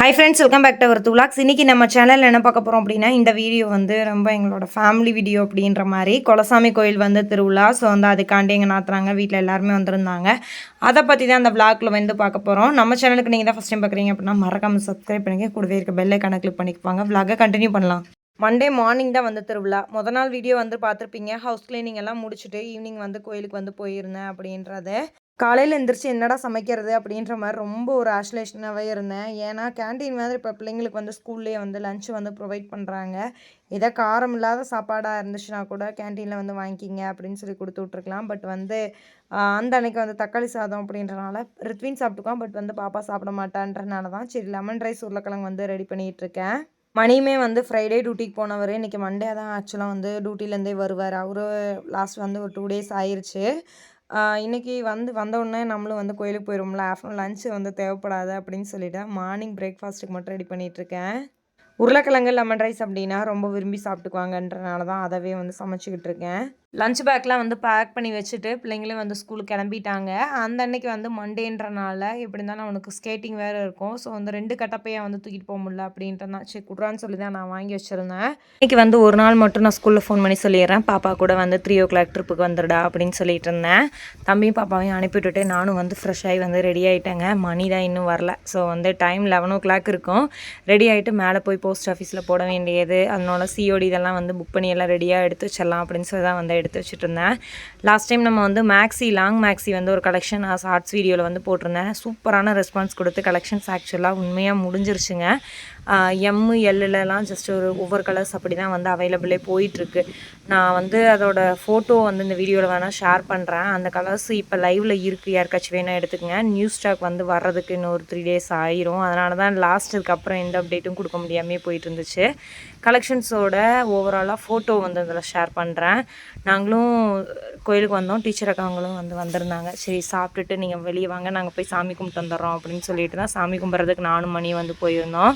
Hi friends, welcome back to our துலாக்ஸ். இன்றைக்கி நம்ம சேனலில் என்ன பார்க்க போகிறோம் அப்படின்னா, இந்த வீடியோ வந்து ரொம்ப எங்களோட ஃபேமிலி வீடியோ அப்படின்ற மாதிரி. குலசாமி கோயில் வந்து திருவிழா. ஸோ வந்து அதுக்காண்டி எங்கள் நாத்துறாங்க வீட்டில் எல்லாருமே வந்திருந்தாங்க. அதை பற்றி தான் அந்த விளாகில் வந்து பார்க்க போகிறோம். நம்ம சேனலுக்கு நீங்கள் தான் ஃபஸ்ட் டைம் பார்க்குறீங்க அப்படின்னா மறக்காமல் சப்ஸ்கிரைப் பண்ணிக்க, கூடவே இருக்க பெல் ஐகானை கிளிக் பண்ணிக்குவாங்க. விளாகை கண்டினியூ பண்ணலாம். மண்டே மார்னிங் தான் வந்து திருவிழா. முதல் நாள் வீடியோ வந்து பார்த்துருப்பீங்க. ஹவுஸ் கிளீனிங் எல்லாம் முடிச்சுட்டு ஈவினிங் வந்து கோயிலுக்கு வந்து போயிருந்தேன் அப்படின்றத. காலையில் எழுந்திரிச்சு என்னடா சமைக்கிறது அப்படின்ற மாதிரி ரொம்ப ஒரு ஆஷ்லேஷனாகவே இருந்தேன். ஏன்னா கேன்டீன் மாதிரி இப்போ பிள்ளைங்களுக்கு வந்து ஸ்கூல்லேயே வந்து லஞ்ச் வந்து ப்ரொவைட் பண்ணுறாங்க. ஏதோ காரம் இல்லாத சாப்பாடாக இருந்துச்சுன்னா கூட கேன்டீனில் வந்து வாங்கிக்கிங்க அப்படின்னு சொல்லி கொடுத்து விட்ருக்கலாம். பட் வந்து அந்த அன்னைக்கு வந்து தக்காளி சாதம் அப்படின்றனால ரித்வின் சாப்பிட்டுக்குவான். பட் வந்து பாப்பா சாப்பிட மாட்டான்றனால தான் சரி லெமன் ரைஸ் உருளைக்கிழங்கு வந்து ரெடி பண்ணிகிட்ருக்கேன். மணியுமே வந்து ஃப்ரைடே டியூட்டிக்கு போனவர். இன்றைக்கி மண்டே தான் ஆக்சுவலாக வந்து டியூட்டிலேருந்தே வருவார். அவரு லாஸ்ட் வந்து ஒரு 2 days ஆயிடுச்சு. இன்றைக்கி வந்தோடனே நம்மளும் வந்து கோயிலுக்கு போயிடுவோம்ல, ஆஃப்டர்நூன் லஞ்சு வந்து தேவைப்படாது அப்படின்னு சொல்லிவிட்டு மார்னிங் பிரேக்ஃபாஸ்ட்டுக்கு மட்டும் ரெடி பண்ணிகிட்ருக்கேன். உருளைக்கிழங்கு லெமன் ரைஸ் அப்படின்னா ரொம்ப விரும்பி சாப்பிட்டுக்குவாங்கன்றனால தான் அதவே வந்து சமைச்சிக்கிட்டு இருக்கேன். லஞ்ச் பேக்லாம் வந்து பேக் பண்ணி வச்சுட்டு பிள்ளைங்களும் வந்து ஸ்கூலுக்கு கிளம்பிட்டாங்க. அந்த அன்னைக்கு வந்து மண்டேன்றனால எப்படி இருந்தாலும் அவனுக்கு ஸ்கேட்டிங் வேறு இருக்கும். ஸோ வந்து 2 கட்டப்பையாக வந்து தூக்கிட்டு போக முடியல அப்படின்றனா சரி குட்றான்னு சொல்லி தான் நான் வாங்கி வச்சுருந்தேன். இன்றைக்கி வந்து ஒரு நாள் மட்டும் நான் ஸ்கூலில் ஃபோன் பண்ணி சொல்லிடுறேன், பாப்பா கூட வந்து 3 o'clock ட்ரிப்புக்கு வந்துடுடா அப்படின்னு சொல்லிட்டு இருந்தேன். தம்பியும் பாப்பாவையும் அனுப்பிவிட்டுட்டு நானும் வந்து ஃப்ரெஷ் ஆகி வந்து ரெடி ஆகிட்டேங்க. மணி தான் இன்னும் வரல. ஸோ வந்து டைம் 11 o'clock இருக்கும். ரெடி ஆகிட்டு மேலே போய் போஸ்ட் ஆஃபீஸில் போட வேண்டியது, அதனால சிஓடி இதெல்லாம் வந்து புக் பண்ணி எல்லாம் ரெடியாக எடுத்து வச்சிடலாம் அப்படின்னு சொல்லி தான் வந்து எடுத்து வச்சுட்டு இருந்தேன். லாஸ்ட் டைம் நம்ம வந்து லாங் மேக்ஸி வந்து ஒரு கலெக்ஷன் ஷார்ட்ஸ் வீடியோவில் வந்து போட்டிருந்தேன். சூப்பரான ரெஸ்பான்ஸ் கொடுத்து கலெக்ஷன்ஸ் ஆக்சுவலாக உண்மையாக முடிஞ்சிருச்சுங்க. எல்லுலலாம் ஜஸ்ட் ஒவ்வொரு கலர்ஸ் அப்படி தான் வந்து அவைலபிளே போயிட்டுருக்கு. நான் வந்து அதோட ஃபோட்டோ வந்து இந்த வீடியோவில் வேணால் ஷேர் பண்ணுறேன். அந்த கலர்ஸ் இப்போ லைவில் இருக்குது, யாருக்காச்சும் வேணால் எடுத்துக்கங்க. நியூ ஸ்டாக் வந்து வர்றதுக்கு இன்னும் ஒரு 3 days ஆயிரும். அதனால தான் லாஸ்ட்டுக்கு அப்புறம் எந்த அப்டேட்டும் கொடுக்க முடியாமே போயிட்டு இருந்துச்சு. கலெக்ஷன்ஸோட ஓவராலாக ஃபோட்டோ வந்து அதில் ஷேர் பண்ணுறேன். நாங்களும் கோயிலுக்கு வந்தோம், டீச்சர் அக்காங்களும் வந்து வந்திருந்தாங்க. சரி சாப்பிட்டுட்டு நீங்கள் வெளியே வாங்க, நாங்கள் போய் சாமி கும்பிட்டு வந்துடுறோம் அப்படின்னு சொல்லிட்டு தான் சாமி கும்பிட்றதுக்கு நானும் மணி வந்து போயிருந்தோம்.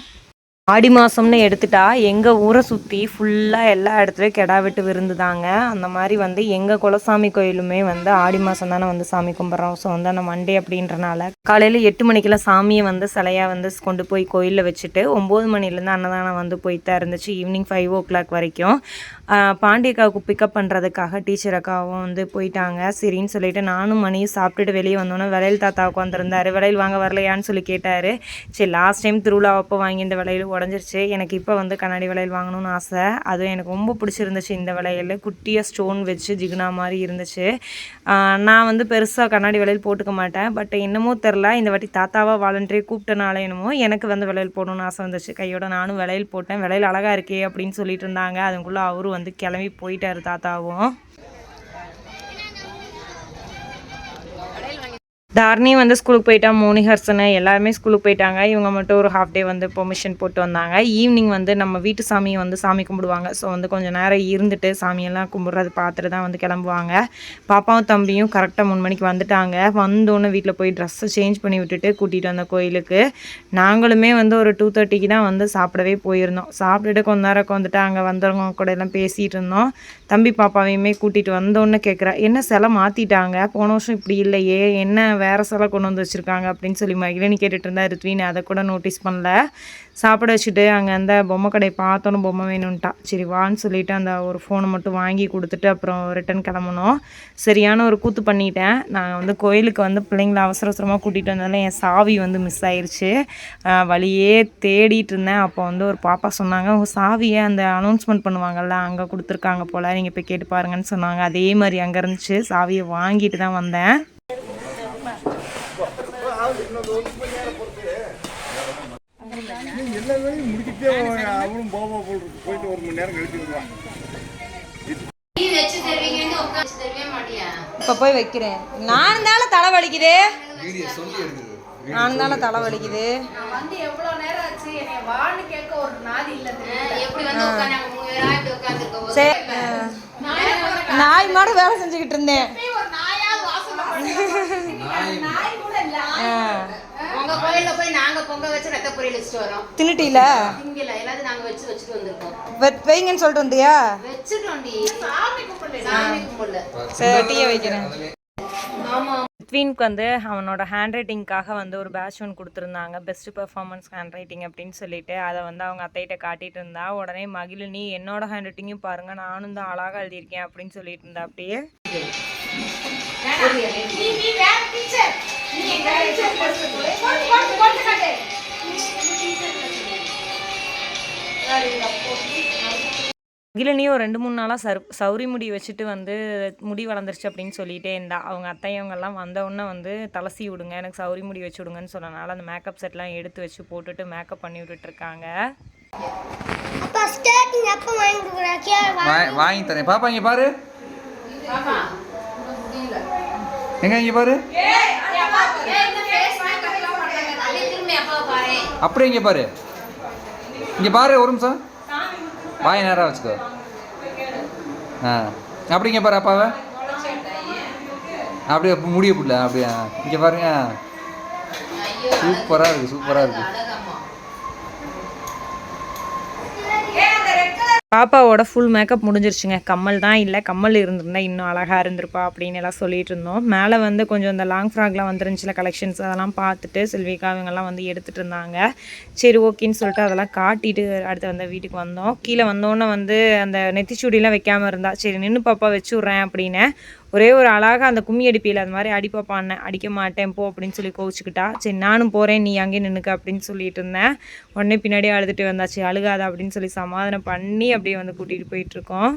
ஆடி மாதம்னு எடுத்துட்டா எங்கள் ஊரை சுற்றி ஃபுல்லாக எல்லா இடத்துலையும் கெடா வெட்டு விருந்து தாங்க. அந்த மாதிரி வந்து எங்கள் குலசாமி கோயிலுமே வந்து ஆடி மாதம் தானே வந்து சாமி கும்பிட்றோம். ஸோ வந்து அந்த மண்டே அப்படின்றனால காலையில் 8 மணிக்கெல்லாம் சாமியை வந்து சிலையாக வந்து கொண்டு போய் கோயிலில் வச்சுட்டு 9 மணிலேருந்து அன்னதானம் வந்து போயிட்டு தான் இருந்துச்சு. ஈவினிங் 5 o'clock வரைக்கும். பாண்டியக்காவுக்கு பிக்கப் பண்ணுறதுக்காக டீச்சர் அக்காவும் வந்து போயிட்டாங்க. சரின்னு சொல்லிட்டு நானும் மணியும் சாப்பிட்டுட்டு வெளியே வந்தோன்னே விளையல் தாத்தாவுக்கு வந்திருந்தார். விளையல் வாங்க வரலையான்னு சொல்லி கேட்டார். சரி லாஸ்ட் டைம் திருவிழா அப்போ வாங்கி இந்த விளையல் உடஞ்சிருச்சு. எனக்கு இப்போ வந்து கண்ணாடி வளையல் வாங்கணும்னு ஆசை. அதுவும் எனக்கு ரொம்ப பிடிச்சிருந்துச்சு. இந்த வளையல் குட்டியாக ஸ்டோன் வச்சு ஜிகுனா மாதிரி இருந்துச்சு. நான் வந்து பெருசாக கண்ணாடி வளையல் போட்டுக்க மாட்டேன். பட் என்னமோ தெரில, இந்த வாட்டி தாத்தாவாக வாலண்டரியே கூப்பிட்டனால என்னமோ எனக்கு வந்து வளையல் போடணும்னு ஆசை வந்துச்சு. கையோட நானும் வளையல் போட்டேன். வளையல் அழகாக இருக்கே அப்படின்னு சொல்லிட்டு இருந்தாங்க. அதுக்குள்ளே அவரும் வந்து கிளம்பி போயிட்டார் தாத்தாவும். தாரணி வந்து ஸ்கூலுக்கு போயிட்டா, மோனிஹர்சனு எல்லாருமே ஸ்கூலுக்கு போயிட்டாங்க. இவங்க மட்டும் ஒரு ஹாஃப் டே வந்து பெர்மிஷன் போட்டு வந்தாங்க. ஈவினிங் வந்து நம்ம வீட்டு சாமியை வந்து சாமி கும்பிடுவாங்க. ஸோ வந்து கொஞ்சம் நேரம் இருந்துட்டு சாமியெல்லாம் கும்பிட்றது பார்த்துட்டு தான் வந்து கிளம்புவாங்க. பாப்பாவும் தம்பியும் கரெக்டாக 3 மணிக்கு வந்துட்டாங்க. வந்தோன்னே வீட்டில் போய் ட்ரெஸ்ஸை சேஞ்ச் பண்ணி விட்டுட்டு கூட்டிகிட்டு வந்த கோயிலுக்கு. நாங்களுமே வந்து ஒரு 2:30க்கு தான் வந்து சாப்பிடவே போயிருந்தோம். சாப்பிட்டுட்டு கொஞ்ச நேரம் உட்காந்துட்டு அங்கே வந்தவங்க கூட எல்லாம் பேசிகிட்டு இருந்தோம். தம்பி பாப்பாவையுமே கூட்டிகிட்டு வந்தோன்னே கேட்குறா, என்ன சிலை மாற்றிட்டாங்க, போன வருஷம் இப்படி இல்லையே, என்ன வேறு சிலை கொண்டு வந்து வச்சுருக்காங்க அப்படின்னு சொல்லி மகிழினி கேட்டுட்டு இருந்தா. ரித்வின் அதை கூட நோட்டீஸ் பண்ணல. சாப்பிட வச்சுட்டு அங்கே அந்த பொம்மை கடையை பார்த்தோன்னு பொம்மை வேணும்ட்டா. சரி வான்னு சொல்லிவிட்டு அந்த ஒரு ஃபோனை மட்டும் வாங்கி கொடுத்துட்டு அப்புறம் ரிட்டன் கிளம்பணும். சரியான ஒரு கூத்து பண்ணிட்டேன். நான் வந்து கோயிலுக்கு வந்து பிள்ளைங்கள அவசர அவசரமாக கூட்டிகிட்டு வந்ததால என் சாவி வந்து மிஸ் ஆயிடுச்சு. வழியே தேடிட்டு இருந்தேன். அப்போ வந்து ஒரு பாப்பா சொன்னாங்க, உங்கள் சாவியை அந்த அனௌன்ஸ்மெண்ட் பண்ணுவாங்கள்ல அங்கே கொடுத்துருக்காங்க போல், நீங்கள் போய் கேட்டு பாருங்கன்னு சொன்னாங்க. அதே மாதிரி அங்கே இருந்துச்சு. சாவியை வாங்கிட்டு தான் வந்தேன். எல்லா வேலையும் முடிக்கிட்டே அவனும் போவா போயிட்டு 1 மணி நேரம் கழிச்சு வருவான். இப்போ போய் வைக்கிறேன். நான் தானே தலை வலிக்குது. நான் தானே தலை வலிக்குது. சரி, நாய் மாடு வேலை செஞ்சுக்கிட்டு இருந்தேன். கோயில்ல போய் நாங்க பொங்க வச்சு ரத்த பொரியல் வச்சுட்டு வரோம். தின்னுட்டீல? திங்கல, எல்லாரும் நாங்க வச்சுட்டு வந்திருக்கோம். வைங்கன்னு சொல்லிட்டு வந்தியா? வச்சுட்டோம்டி. சாமி கும்பிடல. சரி டீயை வைக்கிறேன். ஆமா. ரித்வினுக்கு வந்து அவனோட ஹேண்ட் ரைட்டிங்காக வந்து ஒரு பேட்ச் ஒன்று கொடுத்துருந்தாங்க, பெஸ்ட் பெர்ஃபார்மன்ஸ் ஹேண்ட் ரைட்டிங் அப்படின்னு சொல்லிட்டு. அதை வந்து அவங்க அத்தைகிட்ட காட்டிகிட்டு இருந்தா. உடனே மகிழினி என்னோட ஹேண்ட் ரைட்டிங்கும் பாருங்கள், நானும் தான் அழகாக எழுதியிருக்கேன் அப்படின்னு சொல்லிட்டு இருந்தா. அப்படியே மகிழினியும் 2-3 நாளாக சௌரி முடி வச்சுட்டு வந்து முடி வளர்ந்துருச்சு அப்படின்னு சொல்லிகிட்டே இருந்தா. அவங்க அத்தையவங்கெல்லாம் வந்தவுடனே வந்து தலசி விடுங்க, எனக்கு சௌரி முடி வச்சு விடுங்கன்னு சொன்னனால அந்த மேக்கப் செட்லாம் எடுத்து வச்சு போட்டுட்டு மேக்கப் பண்ணி விட்டுட்ருக்காங்க. வாங்கி தரேன் பாப்பா. இங்கே பாரு, எங்க இங்கே பாரு, அப்படியே இங்கே பாரு, இங்கே பாரு, ஒரு நிமிஷம் வாய் நேராக வச்சுக்கோ. அப்படி இங்கே பாரு அப்பாவை, அப்படியே முடிய புள்ள, அப்படியே இங்கே பாருங்க. சூப்பராக இருக்குது, சூப்பராக இருக்குது. பாப்பாவோட ஃபுல் மேக்கப் முடிஞ்சிருச்சுங்க. கம்மல் தான் இல்லை, கம்மல் இருந்திருந்தா இன்னும் அழகாக இருந்திருப்பா அப்படின்னு எல்லாம் சொல்லிட்டு இருந்தோம். மேலே வந்து கொஞ்சம் இந்த லாங் ஃப்ராக்லாம் வந்துருந்துச்சுல கலெக்ஷன்ஸ், அதெல்லாம் பார்த்துட்டு செல்விகா இவங்கெல்லாம் வந்து எடுத்துகிட்டு இருந்தாங்க. சரி ஓகேன்னு சொல்லிட்டு அதெல்லாம் காட்டிட்டு அடுத்து வந்து வீட்டுக்கு வந்தோம். கீழே வந்தோன்னே வந்து அந்த நெத்திச்சூடிலாம் வைக்காமல் இருந்தா. சரி நின்று பாப்பா வச்சு விட்றேன் அப்படின்னு ஒரே ஒரு அழகாக அந்த கும்மி அடிப்பியில் அது மாதிரி அடிப்பாப்பான்னு, அடிக்க மாட்டேன் போ அப்படின்னு சொல்லி கோவிச்சுக்கிட்டா. சரி நானும் போகிறேன், நீ அங்கே நின்றுக்க அப்படின்னு சொல்லிட்டு இருந்தேன். உடனே பின்னாடியே அழுதுட்டு வந்தாச்சு. அழுகாத அப்படின்னு சொல்லி சமாதானம் பண்ணி அப்படியே வந்து கூட்டிகிட்டு போயிட்டுருக்கோம்.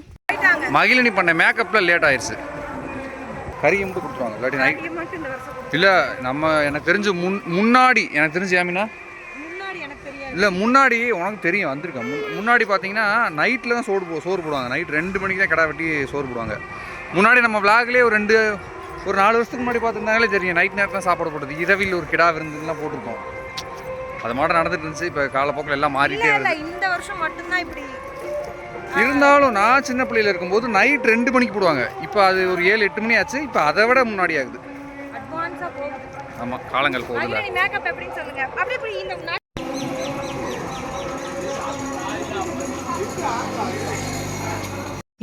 மகிழினி பண்ண மேக்கப்பில் லேட் ஆயிடுச்சு. கறியை மட்டும் கொடுத்துருவாங்க, இல்லாட்டி நைட் இல்லை. நம்ம எனக்கு தெரிஞ்சு முன்னாடி எனக்கு தெரிஞ்சு ஏமினா இல்லை, முன்னாடி உனக்கு தெரியும் வந்திருக்கேன். முன்னாடி பார்த்தீங்கன்னா நைட்டில் தான் சோறு போடுவாங்க. நைட் 2 மணிக்கு தான் கிடா வெட்டி சோறு போடுவாங்க. முன்னாடி நம்ம விளாக்லேயே ஒரு 4 வருஷத்துக்கு முன்னாடி பார்த்துருந்தாங்களே தெரியும். நைட் நேரத்தில் சாப்பாடு போடுறது, இரவில் ஒரு கிடா விருந்துலாம் போட்டிருக்கோம். அது மட்டும் நடந்துட்டு இருந்துச்சு. இப்போ காலப்போக்கில் எல்லாம் மாறிட்டே வருது. இந்த வருஷம் மட்டும்தான் இப்படி இருந்தாலும் நான் சின்ன பிள்ளையில இருக்கும்போது நைட் 2 மணிக்கு போடுவாங்க. இப்போ அது ஒரு 7-8 மணி ஆச்சு. இப்போ அதை விட முன்னாடி ஆகுது. ஆமாம், காலங்கள் போகுதுல.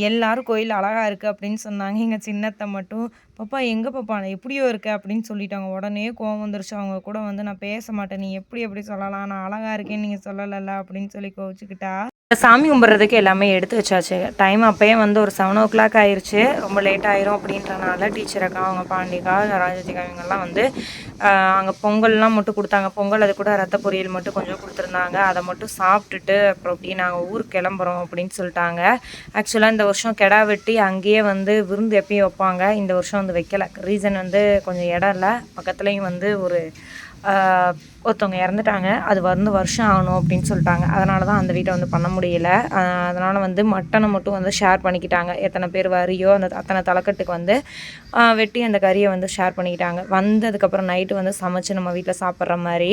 எல்லாரும் கோயில் அழகாக இருக்குது அப்படின்னு சொன்னாங்க. எங்கள் சின்னத்தை மட்டும் பாப்பா எங்கே பாப்பா நான் எப்படியோ இருக்க அப்படின்னு சொல்லிட்டாங்க. உடனே கோவம் வந்துருச்சு. அவங்க கூட வந்து நான் பேச மாட்டேன், நீ எப்படி சொல்லலாம், நான் அழகாக இருக்கேன்னு நீங்கள் சொல்லலைல்ல அப்படின்னு சொல்லி கோவிச்சுக்கிட்டா. சாமி கும்பிட்றதுக்கு எல்லாமே எடுத்து வச்சாச்சு. டைம் அப்போயே வந்து ஒரு 7 o'clock ஆயிடுச்சு. ரொம்ப லேட் ஆயிரும் அப்படின்றனால டீச்சருக்கா அவங்க பாண்டிகா ராஜதிகா இவங்கெல்லாம் வந்து அங்கே பொங்கல்லாம் மட்டும் கொடுத்தாங்க. பொங்கல் அது கூட ரத்த பொரியல் மட்டும் கொஞ்சம் கொடுத்துருந்தாங்க. அதை மட்டும் சாப்பிட்டுட்டு அப்புறம் அப்படி நாங்கள் ஊருக்கு கிளம்புறோம் அப்படின்னு சொல்லிட்டாங்க. ஆக்சுவலாக இந்த வருஷம் கிடா வெட்டி அங்கேயே வந்து விருந்து எப்பயும் வைப்பாங்க. இந்த வருஷம் வந்து வைக்கலை. ரீசன் வந்து கொஞ்சம் இடம் இல்லை. பக்கத்துலேயும் வந்து ஒருத்தவங்க இறந்துட்டாங்க. அது வந்து வருஷம் ஆகணும் அப்படின்னு சொல்லிட்டாங்க. அதனால தான் அந்த வீட்டை வந்து பண்ண முடியல. அதனால் வந்து மட்டனை மட்டும் வந்து ஷேர் பண்ணிக்கிட்டாங்க. எத்தனை பேர் வரியோ அத்தனை தலைக்கட்டுக்கு வந்து வெட்டி அந்த கறியை வந்து ஷேர் பண்ணிக்கிட்டாங்க. வந்ததுக்கப்புறம் நைட்டு வந்து சமைச்சு நம்ம வீட்டில் சாப்பிட்ற மாதிரி.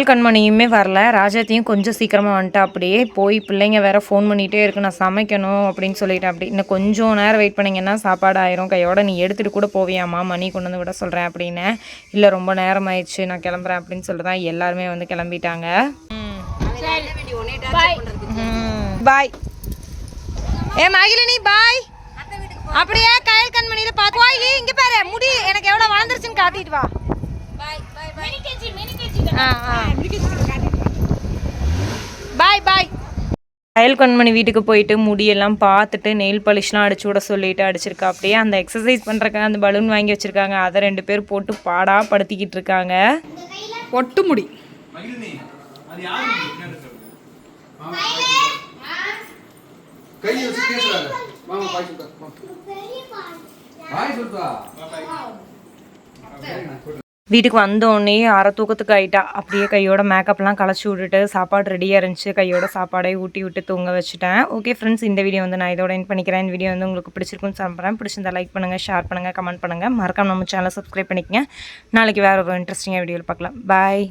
கண்மணியுமே வரல. ராஜாத்தையும் கொஞ்சம் சீக்கிரமாக வந்துட்டு அப்படியே போய் பிள்ளைங்க வேறு ஃபோன் பண்ணிகிட்டே இருக்கு, நான் சமைக்கணும் அப்படின்னு சொல்லிட்டு அப்படி இன்னும் கொஞ்சம் நேரம் வெயிட் பண்ணிங்கன்னா சாப்பாடு ஆயிரும், கையோட நீ எடுத்துகிட்டு கூட போவியாம்மா, மணி கொண்டு வந்து விட சொல்கிறேன் அப்படின்னு. இல்லை ரொம்ப நேரம் ஆயிடுச்சு, நான் கிளம்புறேன் அப்படின்னு சொல்லிட்டு தான் எல்லாருமே வந்து கிளம்பிட்டாங்க. பாய் மகிழினி பாய். அப்படியே கயல் கண்மணியில் பார்த்து போய் இங்கே பாரு முடி எனக்கு எவ்வளோ வளர்ந்துருச்சுன்னு காட்டிட்டு வா. பாய் பாய். கயல் கண்மணி வீட்டுக்கு போயிட்டு முடியெல்லாம் பார்த்துட்டு நெயில் பாலிஷ்லாம் அடிச்சு விட சொல்லிட்டு அடிச்சிருக்கா. அப்படியே அந்த எக்ஸசைஸ் பண்ணுறக்காக அந்த பலூன் வாங்கி வச்சுருக்காங்க. அதை 2 பேர் போட்டு படுத்திக்கிட்டு இருக்காங்க. ஒட்டு முடி வீட்டுக்கு வந்தோடனே அரை தூக்கத்துக்கு ஆகிட்டா. அப்படியே கையோட மேக்கப்லாம் களைச்சி விட்டுட்டு சாப்பாடு ரெடியாக இருந்துச்சு. கையோட சாப்பாடே ஊட்டி விட்டு தூங்க வச்சுட்டேன். ஓகே ஃப்ரெண்ட்ஸ், இந்த வீடியோ வந்து நான் இதோட எண்ட் பண்ணிக்கிறேன். இந்த வீடியோ வந்து உங்களுக்கு பிடிச்சிருக்குன்னு சொல்கிறேன். பிடிச்சிருந்தா லைக் பண்ணுங்கள், ஷேர் பண்ணுங்கள், கமெண்ட் பண்ணுங்கள். மறக்காம நம்ம சேனலை சப்ஸ்கிரைப் பண்ணிக்கங்க. நாளைக்கு வேறு ஒரு இன்ட்ரெஸ்டிங்காக வீடியோவில் பார்க்கலாம். பாய்.